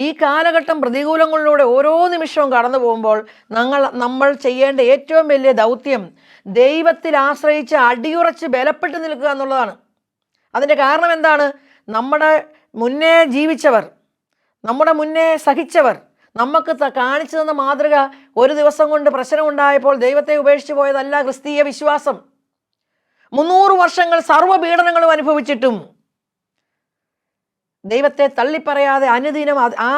ഈ കാലഘട്ടം പ്രതികൂലങ്ങളിലൂടെ ഓരോ നിമിഷവും കടന്നു പോകുമ്പോൾ നമ്മൾ ചെയ്യേണ്ട ഏറ്റവും വലിയ ദൗത്യം ദൈവത്തിൽ ആശ്രയിച്ച് അടിയുറച്ച് ബലപ്പെട്ട് നിൽക്കുക എന്നുള്ളതാണ്. അതിൻ്റെ കാരണം എന്താണ്? നമ്മുടെ മുന്നേ ജീവിച്ചവർ, നമ്മുടെ മുന്നേ സഹിച്ചവർ, നമുക്ക് കാണിച്ചു തന്ന മാതൃക ഒരു ദിവസം കൊണ്ട് പ്രശ്നമുണ്ടായപ്പോൾ ദൈവത്തെ ഉപേക്ഷിച്ച് പോയതല്ല ക്രിസ്തീയ വിശ്വാസം. 300 വർഷങ്ങൾ സർവ്വപീഡനങ്ങളും അനുഭവിച്ചിട്ടും ദൈവത്തെ തള്ളിപ്പറയാതെ അനുദിനം ആ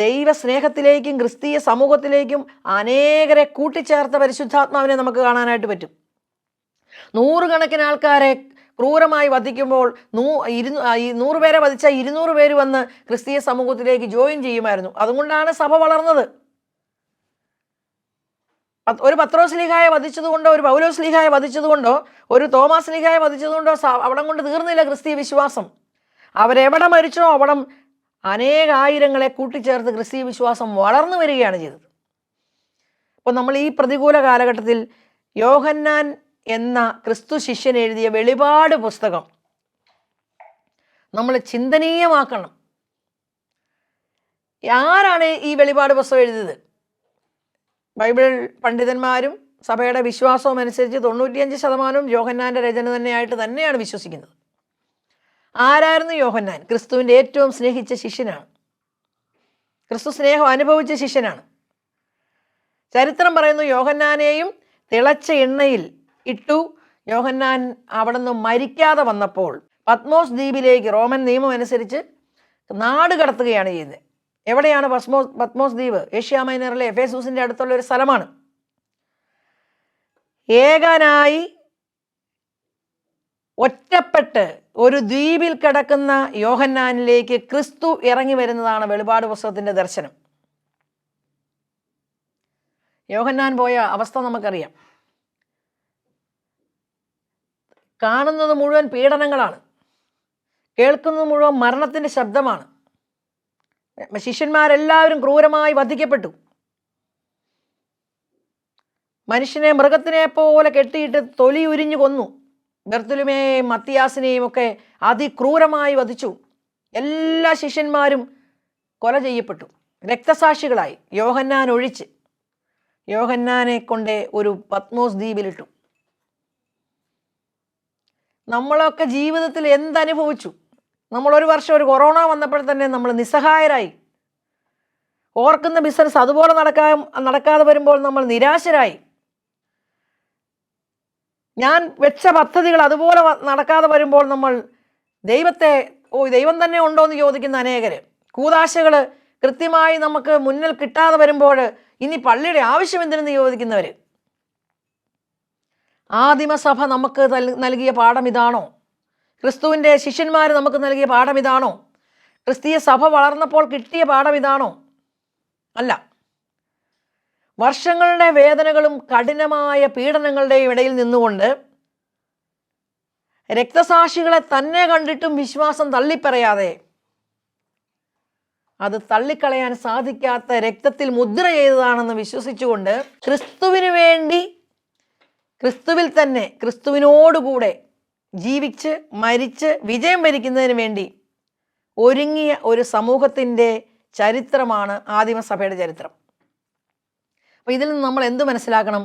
ദൈവ സ്നേഹത്തിലേക്കും ക്രിസ്തീയ സമൂഹത്തിലേക്കും അനേകരെ കൂട്ടിച്ചേർത്ത പരിശുദ്ധാത്മാവിനെ നമുക്ക് കാണാനായിട്ട് പറ്റും. 100 കണക്കിന് ആൾക്കാരെ ക്രൂരമായി വധിക്കുമ്പോൾ 100 പേരെ വധിച്ച 200 പേര് വന്ന് ക്രിസ്തീയ സമൂഹത്തിലേക്ക് ജോയിൻ ചെയ്യുമായിരുന്നു. അതുകൊണ്ടാണ് സഭ വളർന്നത്. ഒരു പത്രോസ്ലീഹായെ വധിച്ചതുകൊണ്ടോ, ഒരു പൗലോസ്ലീഹായെ വധിച്ചതുകൊണ്ടോ, ഒരു തോമാസ്ലീഹായെ വധിച്ചതുകൊണ്ടോ അവിടം കൊണ്ട് തീർന്നില്ല ക്രിസ്തീയ വിശ്വാസം. അവരെവിടെ മരിച്ചോ അവിടം അനേകായിരങ്ങളെ കൂട്ടിച്ചേർത്ത് ക്രിസ്തീയ വിശ്വാസം വളർന്നു വരികയാണ് ചെയ്തത്. അപ്പോൾ നമ്മൾ ഈ പ്രതികൂല കാലഘട്ടത്തിൽ യോഹന്നാൻ എന്ന ക്രിസ്തു ശിഷ്യൻ എഴുതിയ വെളിപാട് പുസ്തകം നമ്മൾ ചിന്തനീയമാക്കണം. ആരാണ് ഈ വെളിപാട് പുസ്തകം എഴുതിയത്? ബൈബിൾ പണ്ഡിതന്മാരും സഭയുടെ വിശ്വാസവും അനുസരിച്ച് 95% യോഹന്നാൻ്റെ രചന തന്നെയാണ് വിശ്വസിക്കുന്നത്. ആരായിരുന്നു യോഹന്നാൻ? ക്രിസ്തുവിൻ്റെ ഏറ്റവും സ്നേഹിച്ച ശിഷ്യനാണ്. ക്രിസ്തു സ്നേഹം അനുഭവിച്ച ശിഷ്യനാണ്. ചരിത്രം പറയുന്നു, യോഹന്നാനെയും തിളച്ച എണ്ണയിൽ ഇട്ടു. യോഹന്നാൻ അവിടെ നിന്ന് മരിക്കാതെ വന്നപ്പോൾ പത്മോസ് ദ്വീപിലേക്ക് റോമൻ നിയമം അനുസരിച്ച് നാട് കടത്തുകയാണ് ചെയ്യുന്നത്. എവിടെയാണ് പത്മോസ് ദ്വീപ്? ഏഷ്യ മൈനറിലെ എഫേസൂസിൻ്റെ അടുത്തുള്ള ഒരു സ്ഥലമാണ്. ഏകനായി ഒറ്റപ്പെട്ട് ഒരു ദ്വീപിൽ കിടക്കുന്ന യോഹന്നാനിലേക്ക് ക്രിസ്തു ഇറങ്ങി വരുന്നതാണ് വെളിപാട് പുസ്തകത്തിൻ്റെ ദർശനം. യോഹന്നാൻ പോയ അവസ്ഥ നമുക്കറിയാം. കാണുന്നത് മുഴുവൻ പീഡനങ്ങളാണ്, കേൾക്കുന്നത് മുഴുവൻ മരണത്തിൻ്റെ ശബ്ദമാണ്. ശിഷ്യന്മാരെല്ലാവരും ക്രൂരമായി വധിക്കപ്പെട്ടു. മനുഷ്യനെ മൃഗത്തിനെ പോലെ കെട്ടിയിട്ട് തൊലി ഉരിഞ്ഞു കൊന്നു. ബർത്തുലുമേയും മത്തിയാസിനെയും ഒക്കെ അതിക്രൂരമായി വധിച്ചു. എല്ലാ ശിഷ്യന്മാരും കൊല ചെയ്യപ്പെട്ടു, രക്തസാക്ഷികളായി. യോഹന്നാൻ ഒഴിച്ച് യോഹന്നാനെ കൊണ്ട് ഒരു പത്മോസ് ദ്വീപിലിട്ടു. നമ്മളൊക്കെ ജീവിതത്തിൽ എന്തനുഭവിച്ചു? നമ്മൾ ഒരു വർഷം ഒരു കൊറോണ വന്നപ്പോൾ തന്നെ നമ്മൾ നിസ്സഹായരായി. ഓർക്കുന്ന ബിസിനസ് അതുപോലെ നടക്കാതെ വരുമ്പോൾ നമ്മൾ നിരാശരായി. ഞാൻ വെച്ച പദ്ധതികൾ അതുപോലെ നടക്കാതെ വരുമ്പോൾ നമ്മൾ ദൈവം തന്നെ ഉണ്ടോ എന്ന് ചോദിക്കുന്ന അനേകർ. കൂദാശകൾ കൃത്യമായി നമുക്ക് മുന്നിൽ കിട്ടാതെ വരുമ്പോൾ ഇനി പള്ളിയുടെ ആവശ്യം എന്തിനെന്ന് ചോദിക്കുന്നവർ. ആദിമസഭ നമുക്ക് നൽകിയ പാഠം ഇതാണോ? ക്രിസ്തുവിൻ്റെ ശിഷ്യന്മാർ നമുക്ക് നൽകിയ പാഠം ഇതാണോ? ക്രിസ്തീയ സഭ വളർന്നപ്പോൾ കിട്ടിയ പാഠം ഇതാണോ? അല്ല. വർഷങ്ങളുടെ വേദനകളും കഠിനമായ പീഡനങ്ങളുടെയും ഇടയിൽ നിന്നുകൊണ്ട് രക്തസാക്ഷികളെ തന്നെ കണ്ടിട്ടും വിശ്വാസം തള്ളിപ്പറയാതെ, അത് തള്ളിക്കളയാൻ സാധിക്കാത്ത രക്തത്തിൽ മുദ്ര ചെയ്തതാണെന്ന് വിശ്വസിച്ചുകൊണ്ട് ക്രിസ്തുവിന് വേണ്ടി, ക്രിസ്തുവിൽ തന്നെ ക്രിസ്തുവിനോടുകൂടെ ജീവിച്ച് മരിച്ച് വിജയം വരിക്കുന്നതിന് വേണ്ടി ഒരുങ്ങിയ ഒരു സമൂഹത്തിൻ്റെ ചരിത്രമാണ് ആദിമസഭയുടെ ചരിത്രം. അപ്പോൾ ഇതിൽ നിന്ന് നമ്മൾ എന്ത് മനസ്സിലാക്കണം?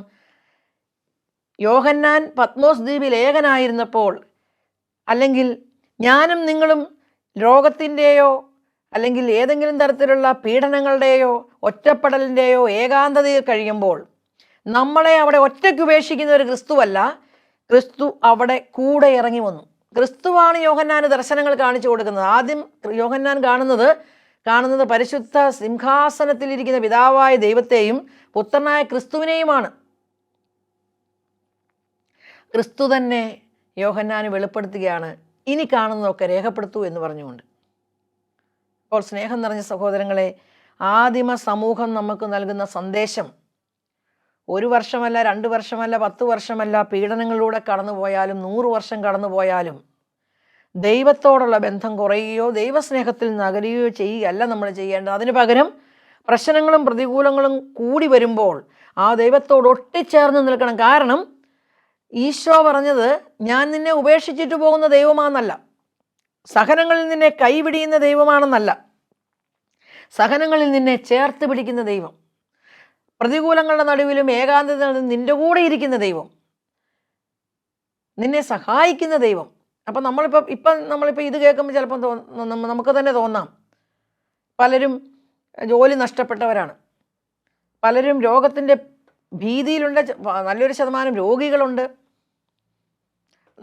യോഹന്നാൻ പത്മോസ് ദ്വീപിൽ ഏകനായിരുന്നപ്പോൾ, അല്ലെങ്കിൽ ഞാനും നിങ്ങളും രോഗത്തിൻ്റെയോ അല്ലെങ്കിൽ ഏതെങ്കിലും തരത്തിലുള്ള പീഡനങ്ങളുടെയോ ഒറ്റപ്പെടലിൻ്റെയോ ഏകാന്തതയിൽ കഴിയുമ്പോൾ നമ്മളെ അവിടെ ഒറ്റയ്ക്ക് ഉപേക്ഷിക്കുന്ന ഒരു ക്രിസ്തുവല്ല, ക്രിസ്തു അവിടെ കൂടെ ഇറങ്ങി വന്നു. ക്രിസ്തുവാണ് യോഹന്നാന് ദർശനങ്ങൾ കാണിച്ചു കൊടുക്കുന്നത്. ആദ്യം യോഹന്നാൻ കാണുന്നത് പരിശുദ്ധ സിംഹാസനത്തിലിരിക്കുന്ന പിതാവായ ദൈവത്തെയും പുത്രനായ ക്രിസ്തുവിനെയുമാണ്. ക്രിസ്തു തന്നെ യോഹന്നാന് വെളിപ്പെടുത്തുകയാണ്, ഇനി കാണുന്നതൊക്കെ രേഖപ്പെടുത്തൂ എന്ന് പറഞ്ഞുകൊണ്ട്. അപ്പോൾ സ്നേഹം നിറഞ്ഞ സഹോദരങ്ങളെ, ആദിമ സമൂഹം നമുക്ക് നൽകുന്ന സന്ദേശം 1 വർഷമല്ല, 2 വർഷമല്ല, 10 വർഷമല്ല, പീഡനങ്ങളിലൂടെ കടന്നുപോയാലും 100 വർഷം കടന്നുപോയാലും ദൈവത്തോടുള്ള ബന്ധം കുറയുകയോ ദൈവസ്നേഹത്തിൽ നിന്ന് അകലുകയോ ചെയ്യുകയല്ല നമ്മൾ ചെയ്യേണ്ടത്. അതിന് പകരം പ്രശ്നങ്ങളും പ്രതികൂലങ്ങളും കൂടി വരുമ്പോൾ ആ ദൈവത്തോട് ഒട്ടിച്ചേർന്ന് നിൽക്കണം. കാരണം ഈശോ പറഞ്ഞത്, ഞാൻ നിന്നെ ഉപേക്ഷിച്ചിട്ട് പോകുന്ന ദൈവമാണെന്നല്ല, സഹനങ്ങളിൽ നിന്നെ കൈപിടിയുന്ന ദൈവമാണെന്നല്ല, സഹനങ്ങളിൽ നിന്നെ ചേർത്ത് പിടിക്കുന്ന ദൈവം, പ്രതികൂലങ്ങളുടെ നടുവിലും ഏകാന്തതകളിലും നിന്റെ കൂടെ ഇരിക്കുന്ന ദൈവം, നിന്നെ സഹായിക്കുന്ന ദൈവം. അപ്പം നമ്മളിപ്പോൾ ഇത് കേൾക്കുമ്പോൾ ചിലപ്പം നമുക്ക് തന്നെ തോന്നാം, പലരും ജോലി നഷ്ടപ്പെട്ടവരാണ്, പലരും രോഗത്തിൻ്റെ ഭീതിയിലുണ്ട്, നല്ലൊരു ശതമാനം രോഗികളുണ്ട്.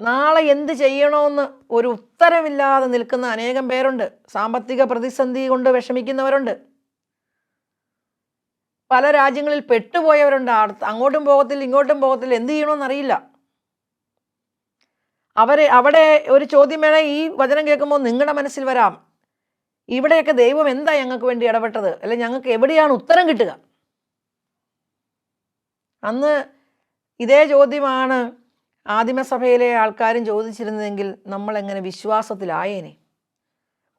നാളെ എന്ത് ചെയ്യണമെന്ന് ഒരു ഉത്തരമില്ലാതെ നിൽക്കുന്ന അനേകം പേരുണ്ട്. സാമ്പത്തിക പ്രതിസന്ധി കൊണ്ട് വിഷമിക്കുന്നവരുണ്ട്. പല രാജ്യങ്ങളിൽ പെട്ടുപോയവരുണ്ട്. അങ്ങോട്ടും പോകത്തില്ല, ഇങ്ങോട്ടും പോകത്തില്ല, എന്ത് ചെയ്യണമെന്നറിയില്ല. അവിടെ ഒരു ചോദ്യം വേണേൽ ഈ വചനം കേൾക്കുമ്പോൾ നിങ്ങളുടെ മനസ്സിൽ വരാം, ഇവിടെയൊക്കെ ദൈവം എന്താ ഞങ്ങൾക്ക് വേണ്ടി ഇടപെട്ടത്, അല്ലെങ്കിൽ ഞങ്ങൾക്ക് എവിടെയാണ് ഉത്തരം കിട്ടുക? അന്ന് ഇതേ ചോദ്യമാണ് ആദിമസഭയിലെ ആൾക്കാരും ചോദിച്ചിരുന്നതെങ്കിൽ നമ്മളെങ്ങനെ വിശ്വാസത്തിലായേനെ?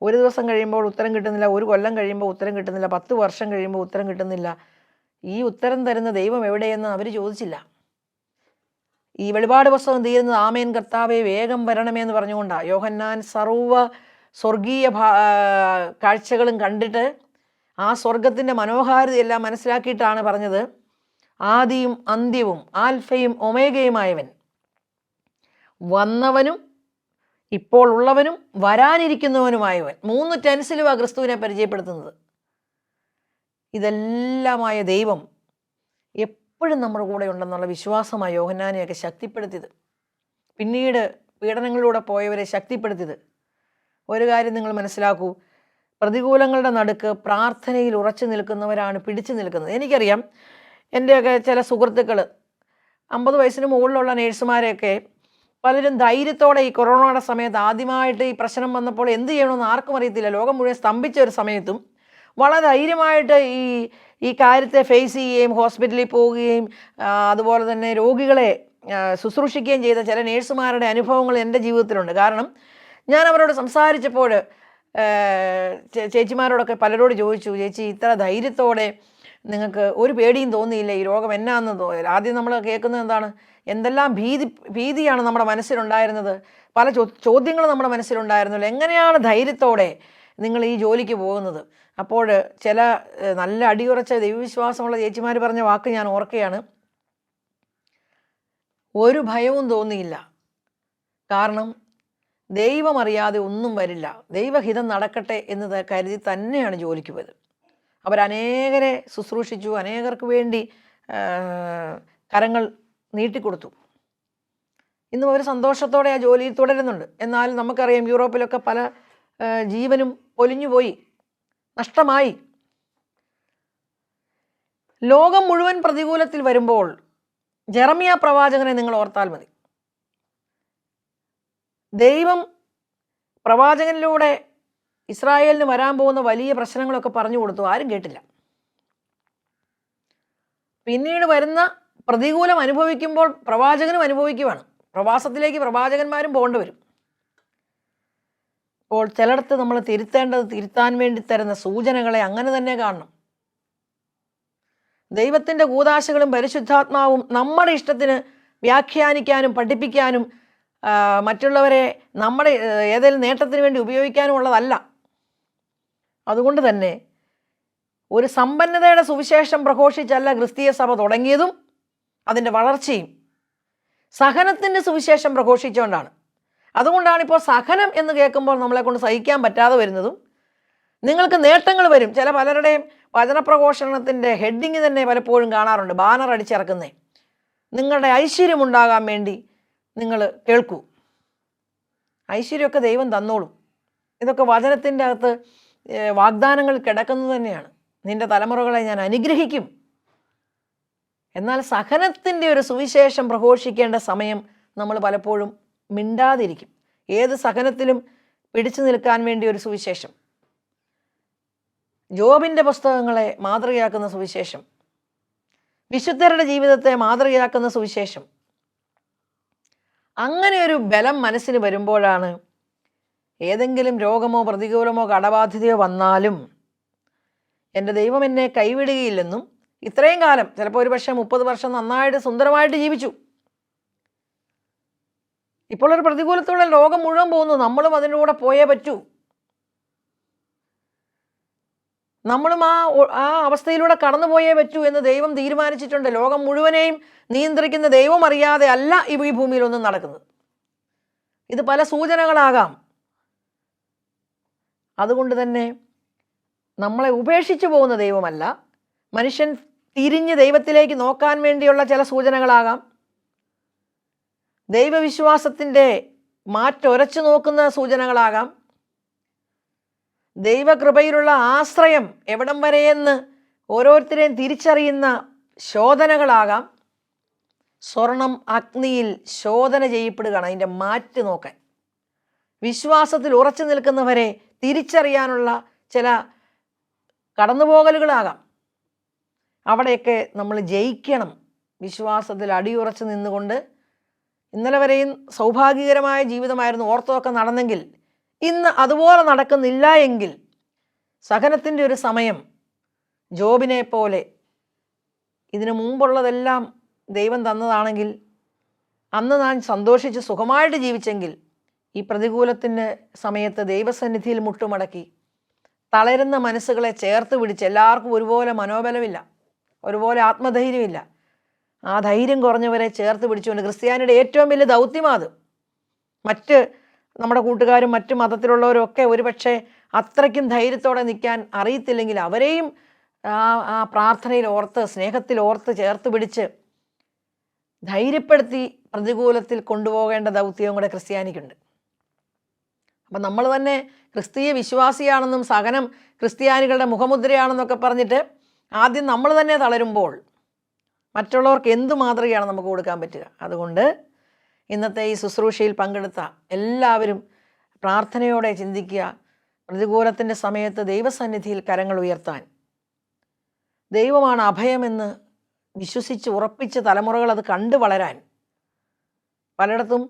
ഒരു ദിവസം കഴിയുമ്പോൾ ഉത്തരം കിട്ടുന്നില്ല, ഒരു കൊല്ലം കഴിയുമ്പോൾ ഉത്തരം കിട്ടുന്നില്ല, 10 വർഷം കഴിയുമ്പോൾ ഉത്തരം കിട്ടുന്നില്ല. ഈ ഉത്തരം തരുന്ന ദൈവം എവിടെയെന്ന് അവർ ചോദിച്ചില്ല. ഈ വെളിപാട് പുസ്തകം തീരുന്നത് ആമേൻ കർത്താവേ വേഗം വരണമേ എന്ന് പറഞ്ഞുകൊണ്ടാണ്. യോഹന്നാൻ സർവ്വ സ്വർഗീയ കാഴ്ചകളും കണ്ടിട്ട് ആ സ്വർഗത്തിൻ്റെ മനോഹാരിതയെല്ലാം മനസ്സിലാക്കിയിട്ടാണ് പറഞ്ഞത്, ആദിയും അന്ത്യവും ആൽഫയും ഒമേഗയുമായവൻ, വന്നവനും ഇപ്പോൾ ഉള്ളവനും വരാനിരിക്കുന്നവനുമായവൻ. 3 ടെൻസിലുമാണ് ക്രിസ്തുവിനെ പരിചയപ്പെടുത്തുന്നത്. ഇതെല്ലാമായ ദൈവം എപ്പോഴും നമ്മുടെ കൂടെ ഉണ്ടെന്നുള്ള വിശ്വാസമാണ് യോഹന്നാനെയൊക്കെ ശക്തിപ്പെടുത്തിയത്. പിന്നീട് പീഡനങ്ങളിലൂടെ പോയവരെ ശക്തിപ്പെടുത്തിയത്. ഒരു കാര്യം നിങ്ങൾ മനസ്സിലാക്കൂ, പ്രതികൂലങ്ങളുടെ നടുക്ക് പ്രാർത്ഥനയിൽ ഉറച്ചു നിൽക്കുന്നവരാണ് പിടിച്ചു നിൽക്കുന്നത്. എനിക്കറിയാം, എൻ്റെയൊക്കെ ചില സുഹൃത്തുക്കൾ 50 വയസ്സിന് മുകളിലുള്ള നേഴ്സുമാരെയൊക്കെ പലരും ധൈര്യത്തോടെ ഈ കൊറോണയുടെ സമയത്ത് ആദ്യമായിട്ട് ഈ പ്രശ്നം വന്നപ്പോൾ എന്ത് ചെയ്യണമെന്ന് ആർക്കും അറിയത്തില്ല, ലോകം മുഴുവൻ സ്തംഭിച്ച ഒരു സമയത്തും വളരെ ധൈര്യമായിട്ട് ഈ കാര്യത്തെ ഫേസ് ചെയ്യുകയും ഹോസ്പിറ്റലിൽ പോവുകയും അതുപോലെ തന്നെ രോഗികളെ ശുശ്രൂഷിക്കുകയും ചെയ്ത ചില നേഴ്സുമാരുടെ അനുഭവങ്ങൾ എൻ്റെ ജീവിതത്തിലുണ്ട്. കാരണം ഞാൻ അവരോട് സംസാരിച്ചപ്പോൾ ചേച്ചിമാരോടൊക്കെ പലരോട് ചോദിച്ചു, ചേച്ചി ഇത്ര ധൈര്യത്തോടെ നിങ്ങൾക്ക് ഒരു പേടിയും തോന്നിയില്ല, ഈ രോഗം എന്നാന്ന് തോന്നിയില്ല? ആദ്യം നമ്മൾ കേൾക്കുന്നത് എന്താണ്, എന്തെല്ലാം ഭീതിയാണ് നമ്മുടെ മനസ്സിലുണ്ടായിരുന്നത്, പല ചോദ്യങ്ങൾ നമ്മുടെ മനസ്സിലുണ്ടായിരുന്നല്ലോ, എങ്ങനെയാണ് ധൈര്യത്തോടെ നിങ്ങൾ ഈ ജോലിക്ക് പോകുന്നത്? അപ്പോൾ ചില നല്ല അടിയുറച്ച ദൈവവിശ്വാസമുള്ള ചേച്ചിമാർ പറഞ്ഞ വാക്ക് ഞാൻ ഓർക്കുകയാണ്, ഒരു ഭയവും തോന്നിയില്ല, കാരണം ദൈവമറിയാതെ ഒന്നും വരില്ല, ദൈവഹിതം നടക്കട്ടെ എന്ന് കരുതി തന്നെയാണ് ജോലിക്ക് പോയത്. അവരനേകരെ ശുശ്രൂഷിച്ചു, അനേകർക്ക് വേണ്ടി കരങ്ങൾ നീട്ടിക്കൊടുത്തു. ഇന്നും അവർ സന്തോഷത്തോടെ ആ ജോലിയിൽ തുടരുന്നുണ്ട്. എന്നാൽ നമുക്കറിയാം, യൂറോപ്പിലൊക്കെ പല ജീവനും പൊലിഞ്ഞുപോയി, നഷ്ടമായി. ലോകം മുഴുവൻ പ്രതികൂലത്തിൽ വരുമ്പോൾ ജെറമിയ പ്രവാചകനെ നിങ്ങൾ ഓർത്താൽ മതി. ദൈവം പ്രവാചകനിലൂടെ ഇസ്രായേലിന് വരാൻ പോകുന്ന വലിയ പ്രശ്നങ്ങളൊക്കെ പറഞ്ഞു കൊടുത്തു, ആരും കേട്ടില്ല. പിന്നീട് വരുന്ന പ്രതികൂലം അനുഭവിക്കുമ്പോൾ പ്രവാചകനും അനുഭവിക്കുവാണ്. പ്രവാസത്തിലേക്ക് പ്രവാചകന്മാരും പോകേണ്ടി വരും. അപ്പോൾ ചിലയിടത്ത് നമ്മൾ തിരുത്താൻ വേണ്ടി തരുന്ന സൂചനകളെ അങ്ങനെ തന്നെ കാണണം. ദൈവത്തിൻ്റെ കൂദാശകളും പരിശുദ്ധാത്മാവും നമ്മുടെ ഇഷ്ടത്തിന് വ്യാഖ്യാനിക്കാനും പഠിപ്പിക്കാനും മറ്റുള്ളവരെ നമ്മുടെ ഏതെങ്കിലും നേട്ടത്തിന് വേണ്ടി ഉപയോഗിക്കാനും ഉള്ളതല്ല. അതുകൊണ്ട് തന്നെ ഒരു സമ്പന്നതയുടെ സുവിശേഷം പ്രഘോഷിച്ചല്ല ക്രിസ്തീയ സഭ തുടങ്ങിയതും അതിൻ്റെ വളർച്ചയും സഹനത്തിൻ്റെ സുവിശേഷം പ്രഘോഷിച്ചുകൊണ്ടാണ്. അതുകൊണ്ടാണ് ഇപ്പോൾ സഹനം എന്ന് കേൾക്കുമ്പോൾ നമ്മളെ കൊണ്ട് സഹിക്കാൻ പറ്റാതെ വരുന്നതും. നിങ്ങൾക്ക് നേട്ടങ്ങൾ വരും. പലരുടെയും വചനപ്രഘോഷണത്തിൻ്റെ ഹെഡിങ് തന്നെ പലപ്പോഴും കാണാറുണ്ട്, ബാനർ അടിച്ചിറക്കുന്നേ, നിങ്ങളുടെ ഐശ്വര്യമുണ്ടാകാൻ വേണ്ടി നിങ്ങൾ കേൾക്കൂ. ഐശ്വര്യമൊക്കെ ദൈവം തന്നോളും. ഇതൊക്കെ വചനത്തിൻ്റെ അകത്ത് വാഗ്ദാനങ്ങൾ കിടക്കുന്നത് തന്നെയാണ്. നിൻ്റെ തലമുറകളെ ഞാൻ അനുഗ്രഹിക്കും. എന്നാൽ സഹനത്തിൻ്റെ ഒരു സുവിശേഷം പ്രഘോഷിക്കേണ്ട സമയം നമ്മൾ പലപ്പോഴും മിണ്ടാതിരിക്കും. ഏത് സഹനത്തിലും പിടിച്ചു നിൽക്കാൻ വേണ്ടി ഒരു സുവിശേഷം, ജോബിൻ്റെ പുസ്തകങ്ങളെ മാതൃകയാക്കുന്ന സുവിശേഷം, വിശുദ്ധരുടെ ജീവിതത്തെ മാതൃകയാക്കുന്ന സുവിശേഷം, അങ്ങനെ ഒരു ബലം മനസ്സിന് വരുമ്പോഴാണ് ഏതെങ്കിലും രോഗമോ പ്രതികൂലമോ കടബാധ്യതയോ വന്നാലും എൻ്റെ ദൈവം എന്നെ കൈവിടുകയില്ലെന്നും, ഇത്രയും കാലം ചിലപ്പോൾ ഒരു പക്ഷേ 30 വർഷം നന്നായിട്ട് സുന്ദരമായിട്ട് ജീവിച്ചു, ഇപ്പോൾ ഒരു പ്രതികൂലത്തോടെ ലോകം മുഴുവൻ പോകുന്നു, നമ്മളും അതിൻ്റെ കൂടെ പോയേ പറ്റൂ, നമ്മളും ആ അവസ്ഥയിലൂടെ കടന്നു പോയേ പറ്റൂ എന്ന് ദൈവം തീരുമാനിച്ചിട്ടുണ്ട്. ലോകം മുഴുവനെയും നിയന്ത്രിക്കുന്ന ദൈവം അറിയാതെ അല്ല ഈ ഭൂമിയിലൊന്നും നടക്കുന്നത്. ഇത് പല സൂചനകളാകാം. അതുകൊണ്ട് തന്നെ നമ്മളെ ഉപേക്ഷിച്ചു പോകുന്ന ദൈവമല്ല, മനുഷ്യൻ തിരിഞ്ഞ് ദൈവത്തിലേക്ക് നോക്കാൻ വേണ്ടിയുള്ള ചില സൂചനകളാകാം. ദൈവവിശ്വാസത്തിൻ്റെ മാറ്റൊരച്ചു നോക്കുന്ന സൂചനകളാകാം. ദൈവകൃപയിലുള്ള ആശ്രയം എവിടം വരെയെന്ന് ഓരോരുത്തരെയും തിരിച്ചറിയുന്ന ശോധനകളാകാം. സ്വർണം അഗ്നിയിൽ ശോധന ചെയ്യപ്പെടുകയാണ് അതിൻ്റെ മാറ്റ് നോക്കാൻ. വിശ്വാസത്തിൽ ഉറച്ചു നിൽക്കുന്നവരെ തിരിച്ചറിയാനുള്ള ചില കടന്നുപോകലുകളാകാം. അവിടെയൊക്കെ നമ്മൾ ജയിക്കണം. വിശ്വാസത്തിൽ അടിയുറച്ച് നിന്നുകൊണ്ട് ഇന്നലെ വരെയും സൗഭാഗ്യകരമായ ജീവിതമായിരുന്നു ഓർത്തൊക്കെ നടന്നെങ്കിൽ ഇന്ന് അതുപോലെ നടക്കുന്നില്ല എങ്കിൽ സഹനത്തിൻ്റെ ഒരു സമയം ജോബിനെ പോലെ ഇതിനു മുമ്പുള്ളതെല്ലാം ദൈവം തന്നതാണെങ്കിൽ അന്ന് ഞാൻ സന്തോഷിച്ച് സുഖമായിട്ട് ജീവിച്ചെങ്കിൽ ഈ പ്രതികൂലത്തിൻ്റെ സമയത്ത് ദൈവസന്നിധിയിൽ മുട്ടുമടക്കി തളരുന്ന മനസ്സുകളെ ചേർത്ത് പിടിച്ച്, എല്ലാവർക്കും ഒരുപോലെ മനോബലമില്ല, ഒരുപോലെ ആത്മധൈര്യമില്ല, ആ ധൈര്യം കുറഞ്ഞവരെ ചേർത്ത് പിടിച്ചുകൊണ്ട് ക്രിസ്ത്യാനിയുടെ ഏറ്റവും വലിയ ദൗത്യമാത്. മറ്റ് നമ്മുടെ കൂട്ടുകാരും മറ്റ് മതത്തിലുള്ളവരും ഒക്കെ ഒരുപക്ഷെ അത്രയ്ക്കും ധൈര്യത്തോടെ നിൽക്കാൻ അറിയത്തില്ലെങ്കിൽ അവരെയും ആ പ്രാർത്ഥനയിൽ ഓർത്ത്, സ്നേഹത്തിൽ ഓർത്ത് ചേർത്ത് പിടിച്ച് ധൈര്യപ്പെടുത്തി പ്രതികൂലത്തിൽ കൊണ്ടുപോകേണ്ട ദൗത്യവും കൂടെ ക്രിസ്ത്യാനിക്കുണ്ട്. അപ്പം നമ്മൾ തന്നെ ക്രിസ്തീയ വിശ്വാസിയാണെന്നും സഹനം ക്രിസ്ത്യാനികളുടെ മുഖമുദ്രയാണെന്നൊക്കെ പറഞ്ഞിട്ട് ആദ്യം നമ്മൾ തന്നെ തളരുമ്പോൾ മറ്റുള്ളവർക്ക് എന്ത് മാതൃകയാണ് നമുക്ക് കൊടുക്കാൻ പറ്റുക? അതുകൊണ്ട് ഇന്നത്തെ ഈ ശുശ്രൂഷയിൽ പങ്കെടുത്ത എല്ലാവരും പ്രാർത്ഥനയോടെ ചിന്തിക്കുക. പ്രതികൂലത്തിൻ്റെ സമയത്ത് ദൈവസന്നിധിയിൽ കരങ്ങൾ ഉയർത്താൻ, ദൈവമാണ് അഭയമെന്ന് വിശ്വസിച്ച് ഉറപ്പിച്ച് തലമുറകൾ അത് കണ്ടു വളരാൻ. പലയിടത്തും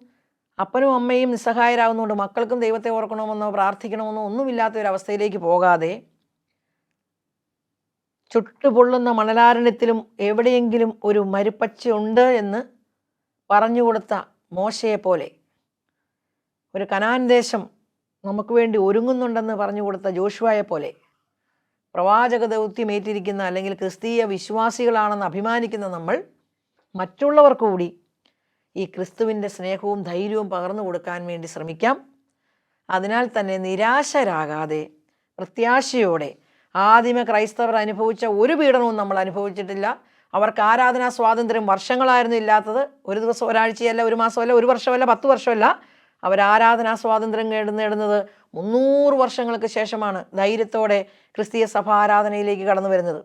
അപ്പനും അമ്മയും നിസ്സഹായരാകുന്നതുകൊണ്ട് മക്കൾക്കും ദൈവത്തെ ഓർക്കണമെന്നോ പ്രാർത്ഥിക്കണമെന്നോ ഒന്നുമില്ലാത്ത ഒരവസ്ഥയിലേക്ക് പോകാതെ ചുട്ടുപൊള്ളുന്ന മണലാരണ്യത്തിലും എവിടെയെങ്കിലും ഒരു മരുപ്പച്ചയുണ്ട് എന്ന് പറഞ്ഞുകൊടുത്ത മോശയെപ്പോലെ, ഒരു കനാൻ ദേശം നമുക്ക് വേണ്ടി ഒരുങ്ങുന്നുണ്ടെന്ന് പറഞ്ഞു കൊടുത്ത ജോഷുവയെപ്പോലെ, പ്രവാചക ദൗത്യം ഏറ്റിരിക്കുന്ന അല്ലെങ്കിൽ ക്രിസ്തീയ വിശ്വാസികളാണെന്ന് അഭിമാനിക്കുന്ന നമ്മൾ മറ്റുള്ളവർക്ക് കൂടി ഈ ക്രിസ്തുവിൻ്റെ സ്നേഹവും ധൈര്യവും പകർന്നു കൊടുക്കാൻ വേണ്ടി ശ്രമിക്കാം. അതിനാൽ തന്നെ നിരാശരാകാതെ പ്രത്യാശയോടെ, ആദിമ ക്രൈസ്തവർ അനുഭവിച്ച ഒരു പീഡനവും നമ്മൾ അനുഭവിച്ചിട്ടില്ല. അവർക്ക് ആരാധനാ സ്വാതന്ത്ര്യം വർഷങ്ങളായിരുന്നു ഇല്ലാത്തത്. ഒരു ദിവസം, ഒരാഴ്ചയല്ല, ഒരു മാസമല്ല, ഒരു വർഷമല്ല, 10 വർഷമല്ല. അവർ ആരാധനാ സ്വാതന്ത്ര്യം നേടുന്നത് 300 വർഷങ്ങൾക്ക് ശേഷമാണ് ധൈര്യത്തോടെ ക്രിസ്തീയ സഭ ആരാധനയിലേക്ക് കടന്നു വരുന്നത്.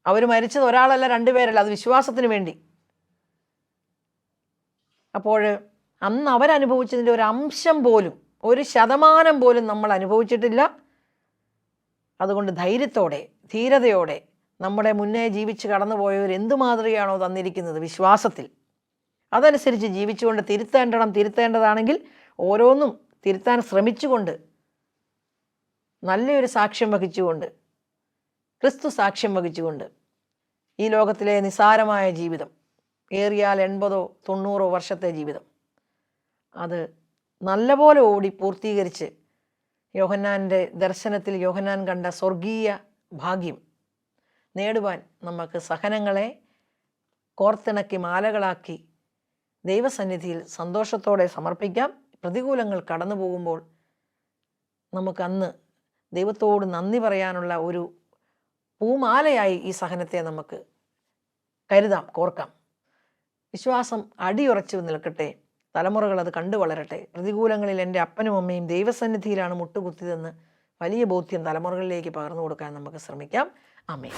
അവർ മരിച്ചത് ഒരാളല്ല, 2 പേരല്ല, അത് വിശ്വാസത്തിന് വേണ്ടി. അപ്പോൾ അന്ന് അവരനുഭവിച്ചതിൻ്റെ ഒരു അംശം പോലും, 1% പോലും നമ്മൾ അനുഭവിച്ചിട്ടില്ല. അതുകൊണ്ട് ധൈര്യത്തോടെ, ധീരതയോടെ നമ്മുടെ മുന്നേ ജീവിച്ച് കടന്നുപോയവർ എന്തു മാതൃകയാണോ തന്നിരിക്കുന്നത് വിശ്വാസത്തിൽ, അതനുസരിച്ച് ജീവിച്ചുകൊണ്ട് തിരുത്തേണ്ടതാണെങ്കിൽ ഓരോന്നും തിരുത്താൻ ശ്രമിച്ചുകൊണ്ട്, നല്ലൊരു സാക്ഷ്യം വഹിച്ചുകൊണ്ട്, ക്രിസ്തു സാക്ഷ്യം വഹിച്ചുകൊണ്ട് ഈ ലോകത്തിലെ നിസാരമായ ജീവിതം, ഏറിയാൽ 80-90 വർഷത്തെ ജീവിതം, അത് നല്ലപോലെ ഓടി പൂർത്തീകരിച്ച് യോഹന്നാൻ്റെ ദർശനത്തിൽ യോഹന്നാൻ കണ്ട സ്വർഗീയ ഭാഗ്യം നേടുവാൻ നമുക്ക് സഹനങ്ങളെ കോർത്തിണക്കി മാലകളാക്കി ദൈവസന്നിധിയിൽ സന്തോഷത്തോടെ സമർപ്പിക്കാം. പ്രതികൂലങ്ങൾ കടന്നു പോകുമ്പോൾ നമുക്കന്ന് ദൈവത്തോട് നന്ദി പറയാനുള്ള ഒരു പൂമാലയായി ഈ സഹനത്തെ നമുക്ക് കരുതാം, കോർക്കാം. വിശ്വാസം അടിയുറച്ചു നിൽക്കട്ടെ, തലമുറകൾ അത് കണ്ടു വളരട്ടെ. പ്രതികൂലങ്ങളിൽ എൻ്റെ അപ്പനും അമ്മയും ദൈവസന്നിധിയിലാണ് മുട്ടുകുത്തിയതെന്ന് വലിയ ബോധ്യം തലമുറകളിലേക്ക് പകർന്നു കൊടുക്കാൻ നമുക്ക് ശ്രമിക്കാം. ആമേൻ.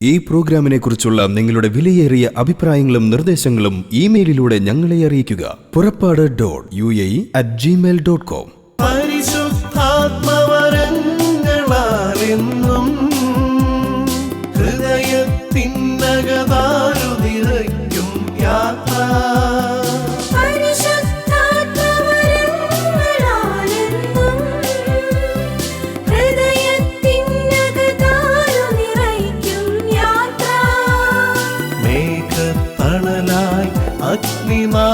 ഈ പ്രോഗ്രാമിനെ കുറിച്ചുള്ള നിങ്ങളുടെ വിലയേറിയ അഭിപ്രായങ്ങളും നിർദ്ദേശങ്ങളും ഇമെയിലിലൂടെ ഞങ്ങളെ അറിയിക്കുക. purappadu.uae@gmail.com. പരിശുദ്ധാത്മവരങ്ങളാലെന്നും ഹൃദയത്തിനകതാരു നിറയ്ക്കും യാത്ര. മേഘത്തണലായി അഗ്നിനാ